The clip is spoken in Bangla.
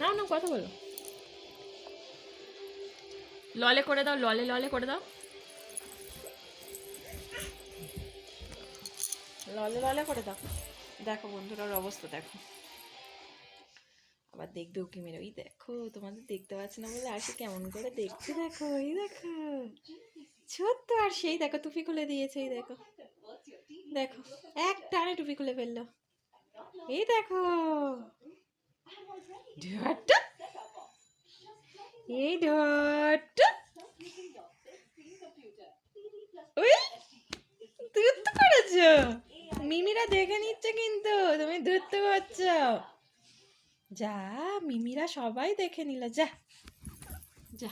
না না কথা বলো, ললে করে দাও, ললে ললে করে দাও, ললে ললে করে দাও। দেখো বন্ধুরার অবস্থা দেখো, আবার দেখবে উকি মেরে, ওই দেখো তোমাদের দেখতে পাচ্ছি না বলে আসে কেমন করে দেখছে, দেখো এই দেখো ছোট্ট, আর সেই দেখো টুপি খুলে দিয়েছে, এই দেখো দেখো এক টানে টুপি খুলে ফেললো, এই দেখো ঢাট্টা, এই ঢাট্টা, ওই ধুত্ত করেছো, মিমিরা দেখে নিচ্ছে কিন্তু তুমি ধুত্ত করছো, যা মিমিরা সবাই দেখে নিল, যা যা।